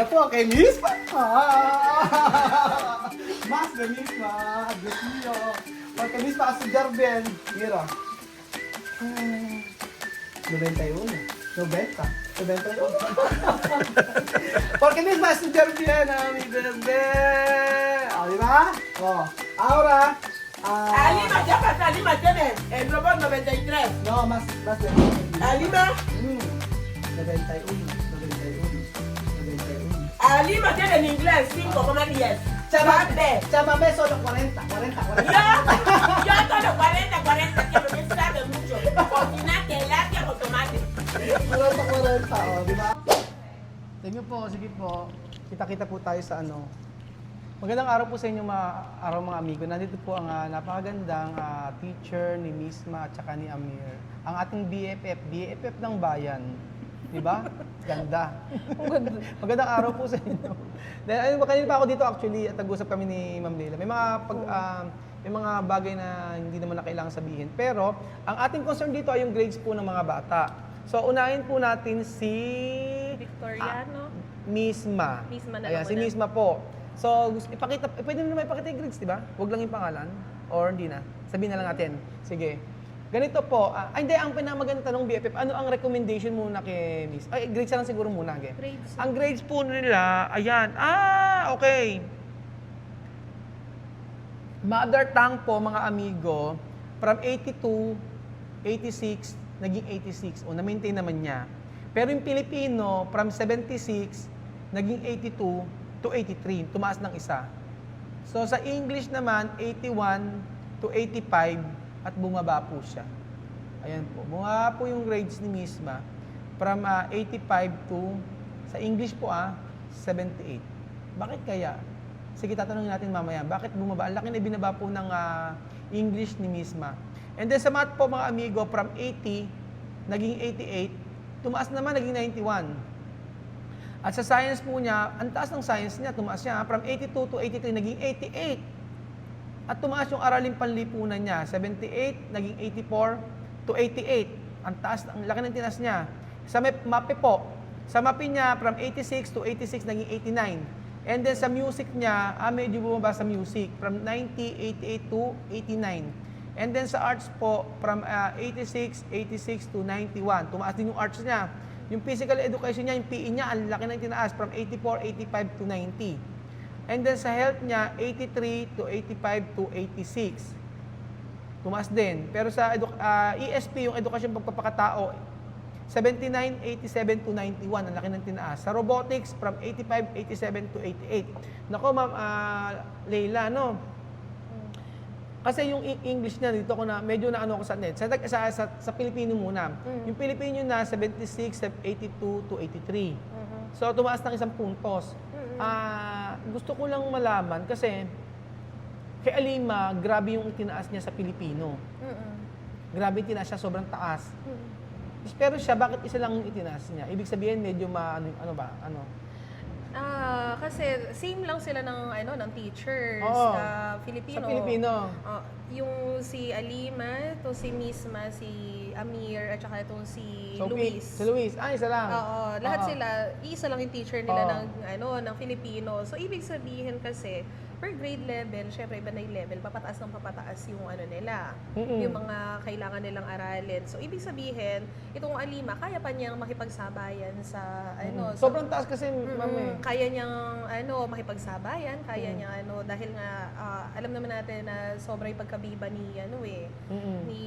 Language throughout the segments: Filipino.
na po kay Miss Pa. Mas na Miss Pa. Diyos niyo. Porque Miss Pa sa Jarben. Mira. 91. 90. 91. Porque Miss Pa sa Jarben. Mi bebe. O, di ba? O. Ahora. Alima, ya pasa, Alima tienes el robot 93. No, más de. Alima, 91. Alima tiene en inglés 5,10. Sabe. Chámame solo 40. 40. Yo solo 40, 40, que me sabe mucho. Cocinate, láctea con tomate. 40, o, di ba? Sige po. Kita-kita po tayo sa ano. Magandang araw po sa inyo mga amigo. Nandito po ang napakagandang teacher ni Misma at saka ni Amir. Ang ating BFF ng bayan. Di ba? Ganda. Magandang araw po sa inyo. Dahil kanina pa ako dito actually at nag-usap kami ni Ma'am Leila. May mga bagay na hindi naman na kailangan sabihin. Pero ang ating concern dito ay yung grades po ng mga bata. So unahin po natin si Victoriano. Misma. Misma na Ayan, lang si muna. Misma po. So, pwede naman ipakita yung grades, di ba? Huwag lang yung pangalan. Or hindi na. Sabihin na lang natin. Sige. Ganito po. Hindi, ang pinamagandang tanong BFF, ano ang recommendation muna kay Miss? Ay, grades na lang siguro muna. Okay? Grades. Ang grades po nila, ayan. Okay. Mother tongue po, mga amigo, from 82, 86, naging 86. O, na-maintain naman niya. Pero yung Pilipino, from 76, naging 82 to 83. Tumaas ng isa. So, sa English naman, 81 to 85 at bumaba po siya. Ayan po. Bumaba po yung grades ni Misma from 85 to, sa English po 78. Bakit kaya? Sige, tatanungin natin mamaya. Bakit bumaba? Ang laki na binaba po ng English ni Misma. And then sa math po mga amigo, from 80, naging 88, tumaas naman, naging 91. At sa science po niya, ang taas ng science niya, tumaas siya. From 82 to 83, naging 88. At tumaas yung aralin panlipunan niya. 78, naging 84 to 88. Ang taas, ang laki ng tinas niya. Sa MAPE po, sa MAPE niya, from 86 to 86, naging 89. And then sa music niya, medyo bumaba sa music. From 90, 88 to 89. And then sa arts po, from 86, 86 to 91. Tumaas din yung arts niya. Yung physical education niya, yung PE niya, ang laki na tinaas from 84, 85 to 90. And then sa health niya, 83 to 85 to 86. Tumaas din. Pero sa ESP, yung edukasyon pagpapakatao, 79, 87 to 91, ang laki ng tinaas. Sa robotics, from 85, 87 to 88. Nako, Ma'am Leila, no? Kasi yung English na dito ko na medyo na ako sa net. Sa Pilipino muna. Yung Pilipino na 76, 82 to 83. So tumaas ng isang puntos. Gusto ko lang malaman kasi kay Alima, grabe yung itinaas niya sa Pilipino. Grabe itinaas siya, sobrang taas. Pero siya, bakit isa lang yung itinaas niya? Ibig sabihin medyo Kasi same lang sila ng teachers Oo. Filipino. Sa Pilipino. Yung si Alima, to si Misma, si Amir, at saka itong si Luis. Si Luis. Isa lang. Oo, lahat Oo. sila, isa lang yung teacher nila Oo. ng Filipino. So ibig sabihin kasi per grade level, syempre iba na yung level, papataas yung nila. Yung mga kailangan nilang aralin. So ibig sabihin, itong Alima, kaya pa niyang makipagsabayan sa Sobrang taas kasi, ma'am eh. kaya niyang makipagsabayan, kaya niya dahil nga alam naman natin na sobrang pagkabiba ni ni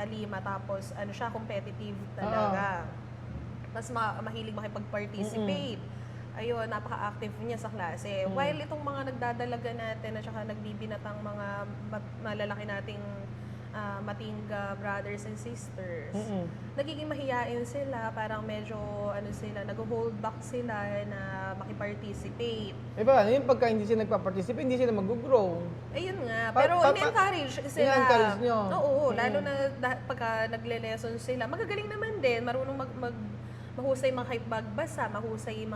Alima, tapos siya competitive talaga. Mas mahilig makipag-participate. Ayun, napaka-active niya sa klase. While itong mga nagdadalaga natin at saka nagbibinatang mga malalaki nating matingga brothers and sisters, nagiging mahiyain sila, parang medyo sila, nag-hold back sila na makiparticipate. Paano yung pagka hindi sila nagpa-participate, hindi sila mag-grow? Ayun nga, pero ini-encourage sila. In-encourage nyo? Oo, lalo na pagka nagle-lesson sila, magagaling naman din, marunong mahusay makipagbasa, mahusay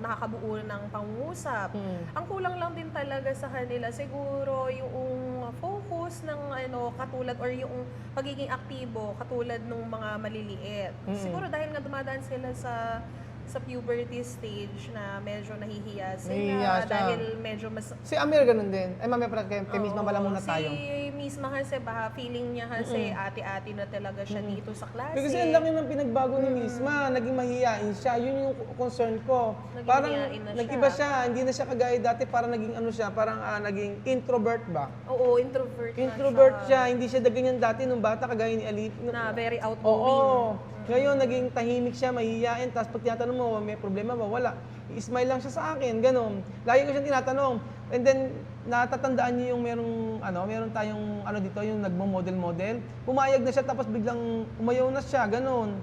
nakakabuo ng pangungusap. Ang kulang lang din talaga sa kanila siguro yung focus ng katulad or yung pagiging aktibo katulad ng mga maliliit. Siguro dahil nga dumadaan sila sa sa puberty stage na medyo nahihiya Nahihiya sila siya. dahil medyo mas... Si Amir ganun din. Ay, mamaya pala kay Misma Oo, pala muna tayo. Si Misma kasi baka feeling niya kasi ate-ate na talaga siya dito sa klase. Kasi ang laki ng pinagbago ni Misma, naging mahihiyain siya. Yun yung concern ko. Naging Parang mahihiyain na siya. nag-iba siya, hindi na siya kagaya dati, parang naging ano siya, parang naging introvert ba? Oo, introvert na Introvert siya, hindi siya ganyan dati nung bata kagaya ni Ali. Na very Oo. outgoing. Ngayon, naging tahimik siya, mahihiyain, tapos pag tinatanong mo, may problema ba? Wala. I-smile lang siya sa akin, ganun. Lagi ko siyang tinatanong. And then, natatandaan niyo yung meron tayong dito, yung nagmo-model-model. Pumayag na siya, tapos biglang umayaw na siya, ganun.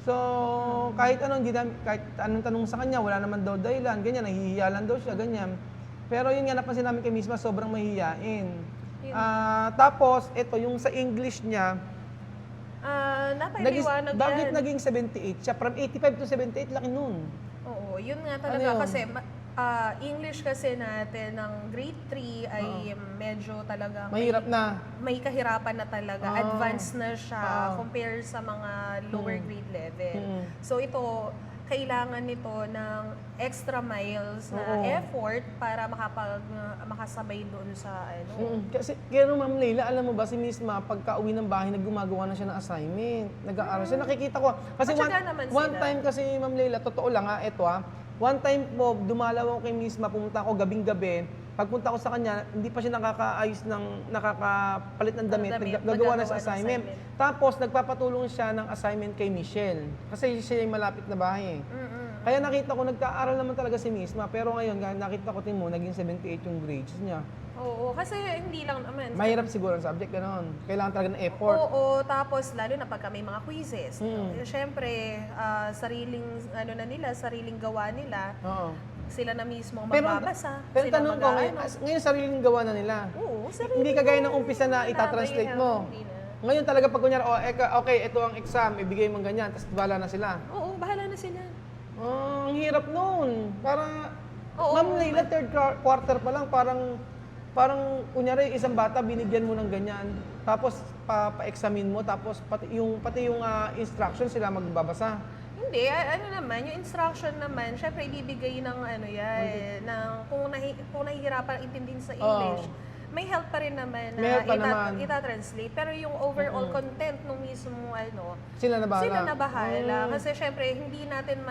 So, kahit anong tanong sa kanya, wala naman daw dahilan, ganyan, nahihiya lang daw siya, ganyan. Pero yun nga, napansin namin kay Misma, sobrang mahihiyain. Tapos, ito, yung sa English niya, Napaliwanag bakit yan. naging 78 siya? From 85 to 78, laki nun. Oo, yun nga talaga Ano yun? kasi English kasi natin ng grade 3 ay medyo talaga Mahirap na. may kahirapan na talaga. Advanced na siya Oo. compare sa mga lower grade level. Mm. So ito, kailangan nito ng extra miles na Oo. effort para makasabay doon sa Kasi, kaya Ma'am Leila, alam mo ba, si Misma, pagka uwi ng bahay, gumagawa na siya ng assignment. Nag-aaral siya. Nakikita ko. Kasi Matyaga naman one sila. time kasi, Ma'am Leila, totoo lang one time po, dumalaw ako kay Misma, pumunta ako gabing-gabi. Pagpunta ko sa kanya, hindi pa siya nakakapalit ng damit. Gagawa na sa assignment. Tapos, nagpapatulong siya ng assignment kay Michelle. Kasi siya yung malapit na bahay. Kaya nakita ko, nagka-aral naman talaga si Misma. Pero ngayon, nakita ko mo, naging 78 yung grades niya. Oo, kasi hindi lang naman. Mahirap siguro ang subject, gano'n. Kailangan talaga ng effort. Oo, tapos lalo na pagka may mga quizzes. Mm. Siyempre, sariling gawa nila, Oo. sila na mismo ang Pero, magbabasa. pero sila tanong ko, ngayon sariling gawa na nila. Oo, sarili. Hindi kagaya ng umpisa na itatranslate mo. Hindi na. Ngayon talaga pag kunyari, okay, ito ang exam, ibigay mo ganyan, tapos bahala na sila. Oo, bahala na sila. Oh, ang hirap noon. Para, Oo. Ma'am Leila, third quarter pa lang, parang kunyari isang bata binigyan mo ng ganyan, tapos pa-examine mo, tapos pati yung instruction sila magbabasa. Hindi, yung instruction naman, syempre ibibigay ng kung nahihirapan intindihin sa English, may help pa rin naman May help pa naman. ita-translate. Pero yung overall content nung mismo Sila na bahala. sila na bahala. Kasi syempre, hindi natin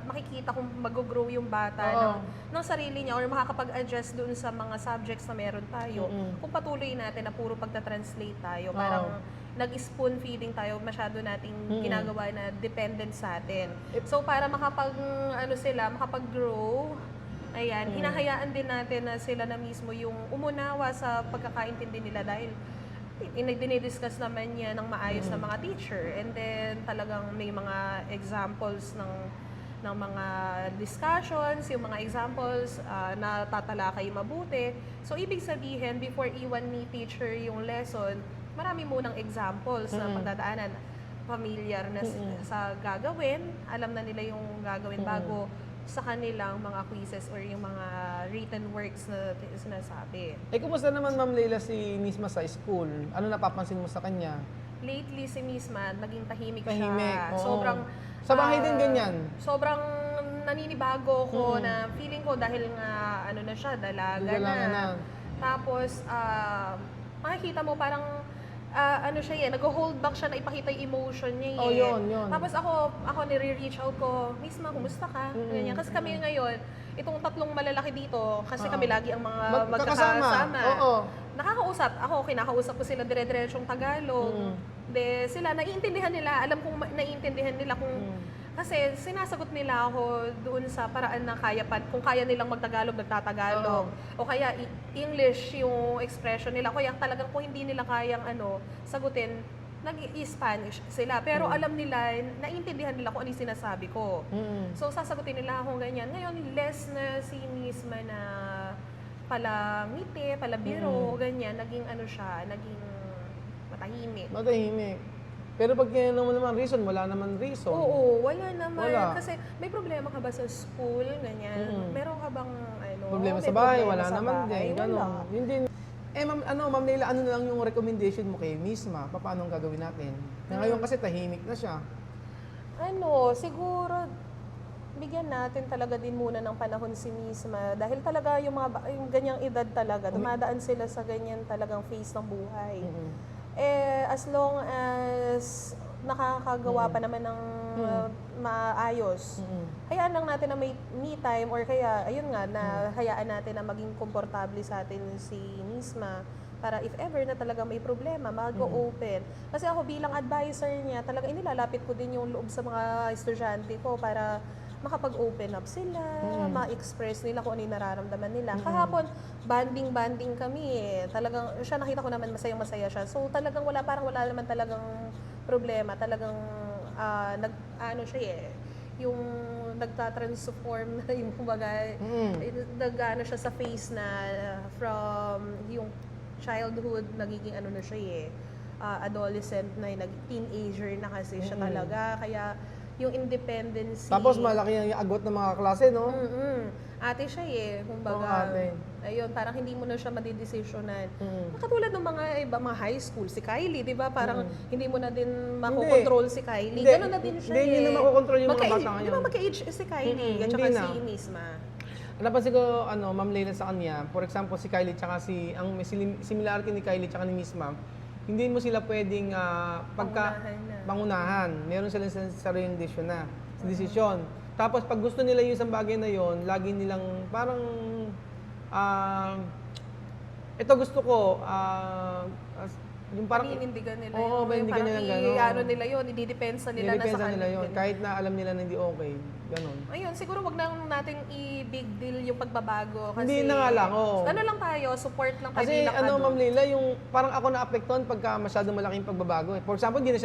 makikita kung mag-grow yung bata ng sarili niya or makakapag-adjust dun sa mga subjects na meron tayo. Kung patuloy natin na puro pagta-translate tayo, parang nag-spoon feeding tayo, masyado nating ginagawa na dependent sa atin. So para makapag-grow, ayan, hinahayaan din natin na sila na mismo yung umunawa sa pagkakaintindi nila dahil dinidiscuss naman niya ng maayos na mga teacher. And then talagang may mga examples ng mga discussions, yung mga examples na tatalakay mabuti. So ibig sabihin, before iwan ni teacher yung lesson, marami munang examples na pagdadaanan. Familiar na sa gagawin, alam na nila yung gagawin bago sa kanilang mga quizzes or yung mga written works na sinasabi. Kumusta naman Ma'am Leila si Misma sa school? Ano napapansin mo sa kanya? Lately si Misma, naging tahimik Tahimik, siya. oo. Sobrang Sa bahay din ganyan? Sobrang naninibago ko na feeling ko dahil nga na siya, dalaga Dalaga na. Tapos makikita mo parang siya nag-hold back siya na ipakita yung emotion niya. Oh, yun. Tapos ako nire-reach out ko, Misma, kumusta ka? Ganyan. Kasi kami ngayon, itong tatlong malalaki dito, kasi kami lagi ang mga magkakasama. Oo. Kinakausap ko sila dire-diretsyong Tagalog. Sila, naiintindihan nila, alam kong naiintindihan nila kasi sinasagot nila ako doon sa paraan na kung kaya nilang magtagalog, nagtatagalog. O kaya English yung expression nila. Kaya talagang kung hindi nila kayang sagutin, nag-i-Spanish sila. Pero alam nila, naiintindihan nila kung ano yung sinasabi ko. So sasagutin nila akong ganyan. Ngayon, less na si Misma na palangiti, palabiro, ganyan. Naging naging matahimik. Matahimik. Pero pag naman reason, wala naman reason. Oo, wala naman. Wala. Kasi may problema ka ba sa school, ganyan? Meron ka bang Problema may sa bahay, problema wala sa naman bahay? din. Ganon. Wala. Yun din. Ma'am Leila, ano na lang yung recommendation mo kay Misma? Paano ang gagawin natin? Ngayon kasi tahimik na siya. Siguro, bigyan natin talaga din muna ng panahon si Misma dahil talaga yung ganyang edad talaga, dumadaan sila sa ganyan talagang phase ng buhay. As long as nakakagawa pa naman ng maayos, hayaan lang natin na may me time or kaya, ayun nga, na hayaan natin na maging komportable sa atin si Misma para if ever na talaga may problema, mag-open. Kasi ako bilang advisor niya, talaga inilalapit ko din yung loob sa mga estudyante ko para makapag-open up sila, ma-express nila kung ano yung nararamdaman nila. Kahapon, banding kami eh. Talagang, siya nakita ko naman masayang-masaya siya. So talagang parang wala naman talagang problema. Talagang, ano siya eh, yung nagtatransform na yung kumbaga, nag-ano siya sa face na from yung childhood, nagiging ano na siya eh, adolescent na, teenager na kasi siya talaga. Kaya, yung independency. Tapos malaki yung agot ng mga klase, no? Ate siya eh, kumbaga. Oo, ate. Ayun, parang hindi mo na siya madidesisyonan. Katulad ng mga high school, si Kylie, di ba? Parang hindi mo na din makokontrol si Kylie. Hindi. Ganon na din siya Hindi na makokontrol yung mga bata Di ngayon. ba magka-age si Kylie at saka Hindi na. si Misma? Napansin ko, Ma'am Leila sa kanya, for example, si Kylie tsaka ang may similarity ni Kylie tsaka ni Misma, hindi mo sila pwedeng Pangunahan na. pangunahan. Meron silang sariling desisyon. Tapos pag gusto nila yung isang bagay na yon, lagi nilang parang ito gusto ko yung parang Paninindigan nila Oo, yun. panindigan Parang nila gano'n. ano nila yun, ididepensa nila na sa Nidepensa nila kanila. yun. Kahit na alam nila na hindi okay. Ganon. Ayun, siguro wag na nating i-big deal yung pagbabago. Kasi, Hindi na nga lang, oo. Ano lang tayo, support lang tayo Kasi bilang adult. Ma'am Leila, yung parang ako naapektuhan pagka masyadong malaking pagbabago. For example, hindi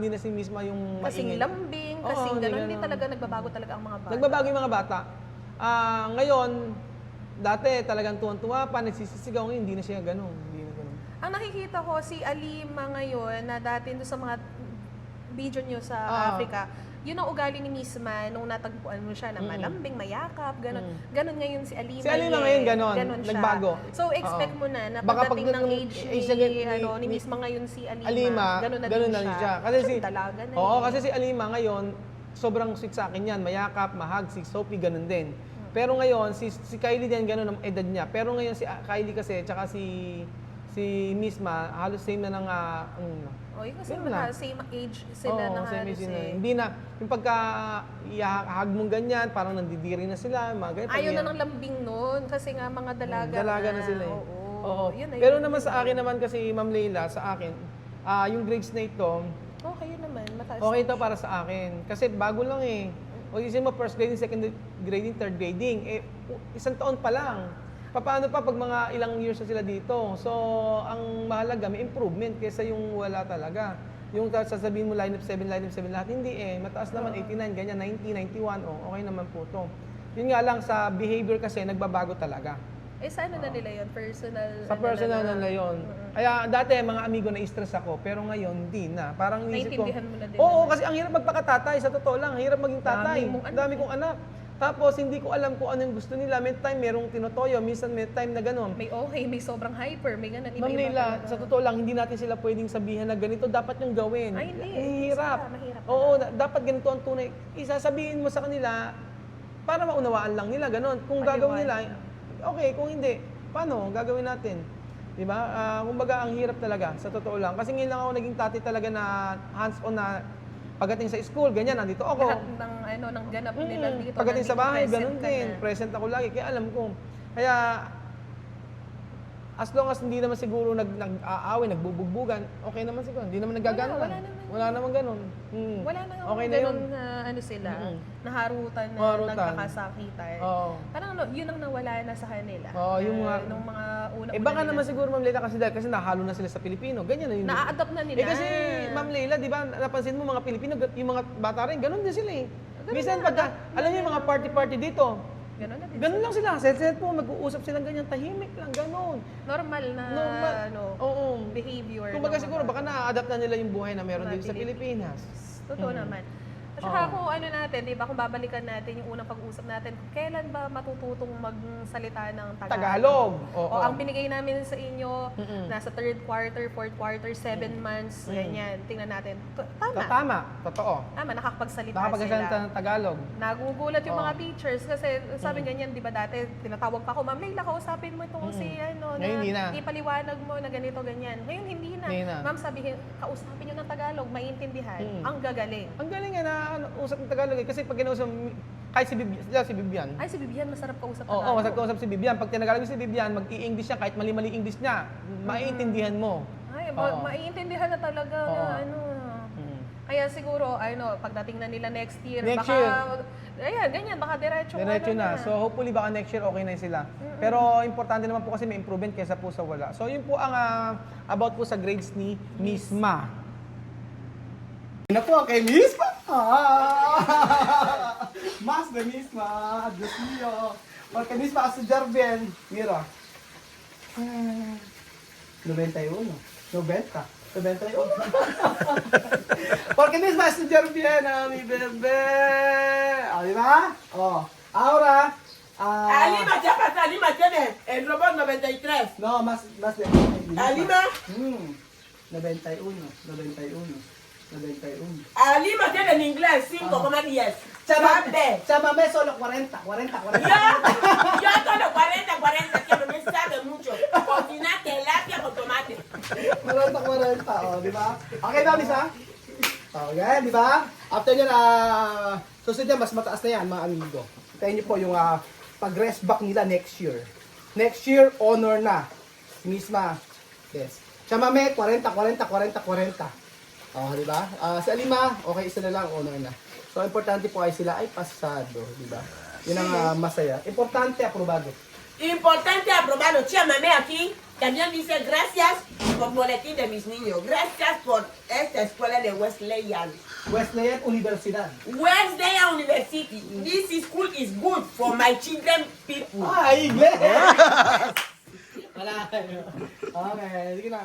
na si Misma yung Kasing maingay. lambing, Oo, kasing hindi gano'n, hindi ganun. talaga nagbabago talaga ang mga bata. Nagbabago yung mga bata. Ngayon, dati talagang tuwan-tuwa pa, nagsisisigaw. Ngayon, hindi na siya gano'n. Hindi na gano'n. Ang nakikita ko, si Alima ngayon, na dati doon sa mga video nyo sa Africa, yun ang ugali ni Misma nung natagpuan mo siya na malambing, mayakap, gano'n. Gano'n ngayon si Alima. Si Alima ngayon gano'n, siya. nagbago. So, expect mo na Baka pagdating pag ng age ni Misma ngayon si Alima, gano'n na din siya. Kasi Dalaga na kasi si Alima ngayon, sobrang sweet sa akin yan. Mayakap, mahag, si Sophie, ganun din. Pero ngayon, si Kylie din, ganun ang edad niya. Pero ngayon, si Kylie kasi, tsaka si Misma, halos same na ng, Yun kasi Ganun na. same age sila na same halos age na. eh. Hindi na, yung pagka ihahag mong ganyan, parang nandidiri na sila, mga ganyan. Ayaw na ng lambing noon kasi nga mga dalaga, Dalaga na sila eh. Oo. Yun na Pero yun. naman sa akin naman kasi, Ma'am Leila, sa akin, yung grades na ito, Okay yun naman, mataas. okay ito para sa akin. Kasi bago lang eh. O isipin mo, first grading, second grading, third grading. Isang taon pa lang. Paano pa pag mga ilang years na sila dito? So, ang mahalaga, may improvement kaysa yung wala talaga. Yung sasabihin mo line of 7 lahat, hindi eh. Mataas naman, 89, ganyan, 90, 91, okay naman po to. Yun nga lang, sa behavior kasi, nagbabago talaga. Sa ano na nila yun? Personal? Sa personal na yun. Kaya dati, mga amigo, na-stress ako, pero ngayon, hindi na. Parang inisip ko, Naiintindihan mo na din oo, naman. kasi ang hirap magpakatatay, sa totoo lang, ang hirap maging tatay. Dami mong anak Dami kong anak. Tapos, hindi ko alam kung ano yung gusto nila. May time, merong tinotoyo, minsan may time na gano'n. May okay, may sobrang hyper, may ganun, Ma'am iba-iba Leila, talaga. sa totoo lang, hindi natin sila pwedeng sabihin na ganito dapat yung gawin. Ay, hindi. Ang hirap. Mahirap Oo, dapat ganito ang tunay. Isasabihin mo sa kanila para maunawaan lang nila, gano'n. Kung gagawin nila, okay. Kung hindi, paano? Gagawin natin. Diba? Kumbaga, ang hirap talaga, sa totoo lang. Kasi ngayon lang ako naging tatay talaga na hands-on na pagdating sa school, ganyan, nandito ako. Lahat ng ganap nila dito. Pagdating sa bahay, nandito, ganun present ka din. na. Present ako lagi, kaya alam ko. Kaya, as long as hindi naman siguro nag-aaway, nagbubugbugan, okay naman siguro. Hindi naman nagagano Wala lang. naman. Wala naman ganun. Wala na Okay na yun. ganun na ano sila, naharutan na Harutan. nagkakasakitan. Oo. Parang yun ang nawala na sa kanila. Oo, yung mga- nung mga una-una Baka nila. naman siguro, Ma'am Leila, kasi nahalo na sila sa Pilipino. Ganyan na yun. Na-adapt na nila. Kasi, Ma'am Leila, di ba, napansin mo mga Pilipino, yung mga bata rin, ganun din sila eh. Ganun Minsan na, pagka, alam niyo yung mga party-party dito, Ganun na din. ganun lang sila. Set po, mag-uusap silang ganyan, tahimik lang, ganun. Normal na Normal. ano, Oo. behavior. Kumbaga ng siguro, mga- baka na-adapt na nila yung buhay na meron mga dito sa Pilipinas. Totoo naman. Tsaka kung ano natin, di ba, kung babalikan natin yung unang pag-usap natin, kailan ba matututong magsalita ng Tagalog? Tagalog. Oo. O ang binigay namin sa inyo, nasa 3rd quarter, 4th quarter, 7 months, ganyan. Tingnan natin. Tama. Tama, totoo. Tama, nakakapagsalita Nakapagsalita sila. ng Tagalog. Nagugulat yung Oo. mga teachers kasi sabi ganyan, di ba dati, tinatawag pa ako, Ma'am Leila, kausapin mo itong si ano, Ngayon, hindi na. ipaliwanag mo na ganito, ganyan. Ngayon, hindi na. Hindi na. Ma'am, sabihin, kausapin nyo ng Tagalog, maintindihan. Ang gagaling. Ang galing nga na usap ng Tagalog eh. Kasi pag kinausap, kahit si Bibian. Ay, si Vivian, masarap kausap Oo, Tagalog. masarap kausap si Bibian. Pag tinagalog mo si Bibian, mag-i-English siya, kahit mali-mali English niya, maiintindihan mo. Ay, Oo. maiintindihan na talaga na Oo. ano. Kaya siguro, pagdating na nila next year, Next baka, year. ayan, ganyan, baka diretso Diretso na. So hopefully baka next year okay na sila. Pero importante naman po kasi may improvement kaysa po sa wala. So yun po ang about po sa grades ni Miss Ma. Na po kay Miss Ma. Mas na Miss Ma. Diyos niyo. Porque Miss Ma sa Jarben. Mira. 91. 91. Porque Miss Ma sa Jarben. Mi bebe. O, di ba? O. Ahora. Alima, ya pasa, Alima tiene el robot 93. No, más de. Alima, 91. Alima tiene en inglés 5,10. Chámame solo 40. 40. Yo solo 40, que no me sabe mucho. Cocina tilapia con tomate. 40, oh, di ba? Okay ba, Misa? Okay, di ba? After nyo susunod yan, mas mataas na yan, mga amigo. Tayo nyo po yung pag-rest back nila next year. Next year, honor na. Misma. Yes. Chamame, 40. Oh, di ba? Si Alima, okay, isa na lang, honor na. So, importante po ay sila ay pasado, di ba? Yun ang masaya. Importante, aprobado. Importante aprobarlo. Chámame aquí. También dice gracias por boletín de mis niños. Gracias por esta escuela de Wesleyan. Wesleyan Universidad. Wesleyan University. This school is good for my children people. Inglés! Wala. Okay, sige na.